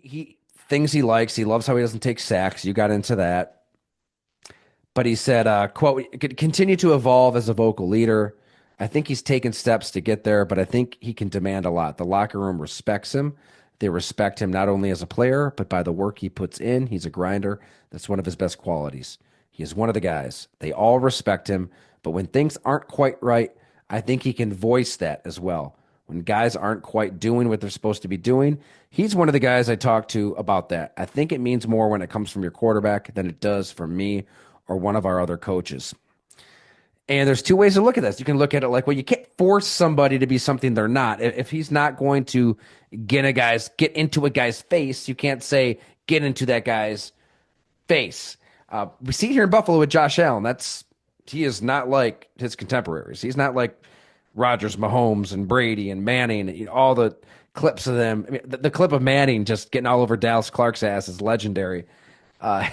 He things he likes. He loves how he doesn't take sacks. You got into that. But he said, quote, could continue to evolve as a vocal leader. I think he's taken steps to get there, but I think he can demand a lot. The locker room respects him. They respect him not only as a player, but by the work he puts in. He's a grinder. That's one of his best qualities. He is one of the guys. They all respect him, but when things aren't quite right, I think he can voice that as well. When guys aren't quite doing what they're supposed to be doing, he's one of the guys I talk to about that. I think it means more when it comes from your quarterback than it does from me or one of our other coaches. And there's two ways to look at this. You can look at it like, well, you can't force somebody to be something they're not. If he's not going to get into a guy's face, you can't say get into that guy's face. We see it here in Buffalo with Josh Allen. He is not like his contemporaries. He's not like Rodgers, Mahomes, and Brady and Manning. All the clips of them. I mean, the clip of Manning just getting all over Dallas Clark's ass is legendary. Uh,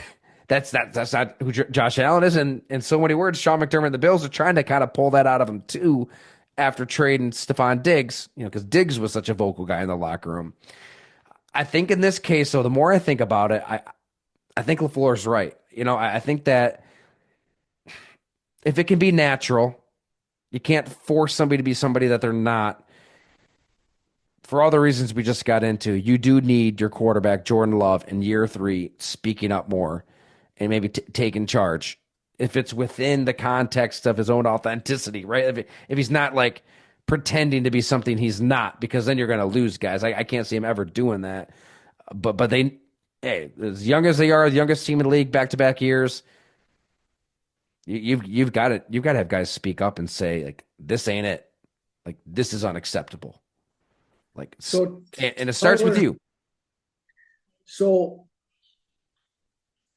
that's not who Josh Allen is, and in so many words, Sean McDermott and the Bills are trying to kind of pull that out of him too, after trading Stephon Diggs. Because Diggs was such a vocal guy in the locker room. I think in this case, though, the more I think about it, I think LaFleur's right. I think that if it can be natural, you can't force somebody to be somebody that they're not. For all the reasons we just got into, you do need your quarterback, Jordan Love, in year 3, speaking up more and maybe taking charge. If it's within the context of his own authenticity, right? If he's not like pretending to be something he's not, because then you're going to lose guys. I can't see him ever doing that. But hey, as young as they are, the youngest team in the league, back to back years, you've got to have guys speak up and say like, this ain't it. Like, this is unacceptable. Like, So, and it starts with Tyler, you. so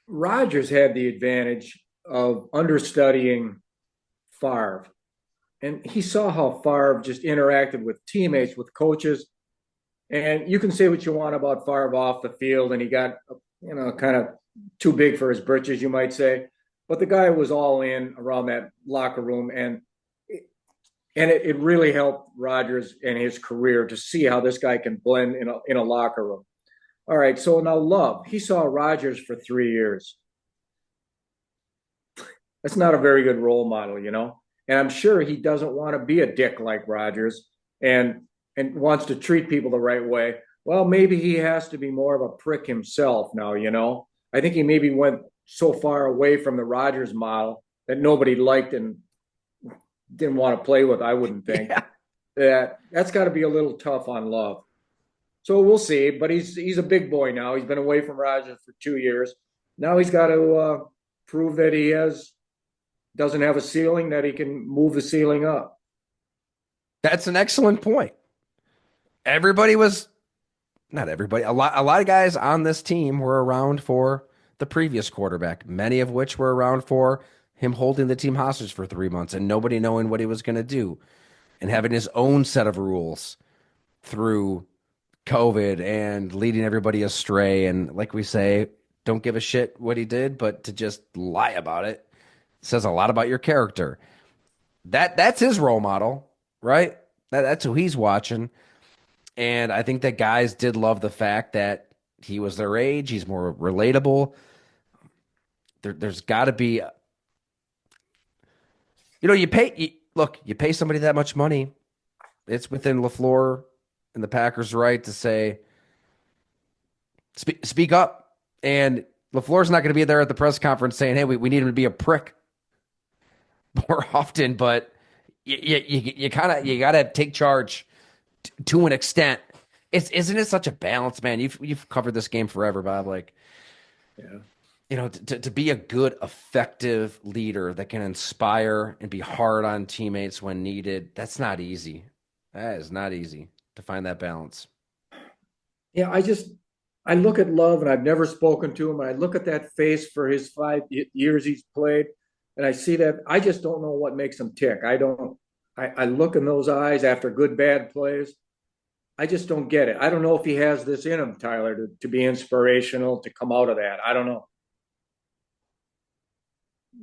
Rodgers had the advantage of understudying Favre, and he saw how Favre just interacted with teammates, with coaches. And you can say what you want about Favre off the field, and he got, kind of too big for his britches, you might say. But the guy was all in around that locker room, and it really helped Rodgers in his career to see how this guy can blend in a locker room. All right, so now Love, he saw Rodgers for 3 years. That's not a very good role model. And I'm sure he doesn't want to be a dick like Rodgers and wants to treat people the right way. Well, maybe he has to be more of a prick himself now. I think he maybe went so far away from the Rodgers model that nobody liked and didn't want to play with, I wouldn't think. Yeah. That's got to be a little tough on Love. So we'll see, but he's a big boy now. He's been away from Rodgers for 2 years. Now he's got to prove that he doesn't have a ceiling, that he can move the ceiling up. That's an excellent point. Everybody was Not everybody. A lot of guys on this team were around for the previous quarterback, many of which were around for him holding the team hostage for 3 months and nobody knowing what he was going to do and having his own set of rules through COVID and leading everybody astray. And like we say, don't give a shit what he did, but to just lie about it says a lot about your character. That's his role model, right? That's who he's watching. And I think that guys did love the fact that he was their age. He's more relatable. There's got to be, you pay somebody that much money. It's within LaFleur and the Packers' right to say, speak up. And LaFleur's not going to be there at the press conference saying, hey, we need him to be a prick more often, but you got to take charge to an extent. Isn't it such a balance, man? You've covered this game forever, Bob. Like, Yeah. to be a good, effective leader that can inspire and be hard on teammates when needed, that's not easy. That is not easy to find that balance. Yeah, I look at Love, and I've never spoken to him, and I look at that face for his 5 years he's played, and I see that I just don't know what makes him tick. I don't. I look in those eyes after good bad plays. I just don't get it. I don't know if he has this in him, Tyler, to be inspirational, to come out of that. I don't know.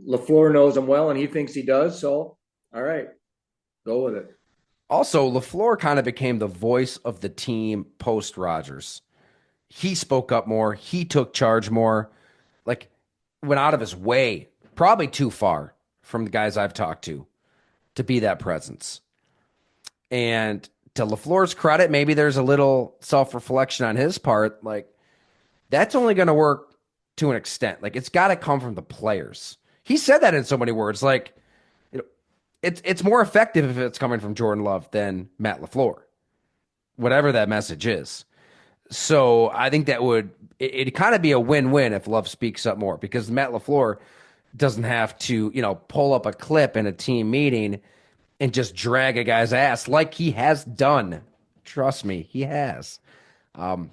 LaFleur knows him well, and he thinks he does. So, all right, go with it. Also, LaFleur kind of became the voice of the team post Rodgers. He spoke up more. He took charge more. Like, went out of his way, probably too far from the guys I've talked to be that presence. And to LaFleur's credit, maybe there's a little self reflection on his part. Like, that's only going to work to an extent. Like, it's got to come from the players. He said that in so many words. Like, you know, it's more effective if it's coming from Jordan Love than Matt LaFleur, whatever that message is. So I think that it'd kind of be a win-win if Love speaks up more because Matt LaFleur doesn't have to, pull up a clip in a team meeting and just drag a guy's ass like he has done. Trust me, he has. Um,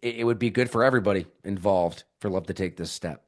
it would be good for everybody involved for Love to take this step.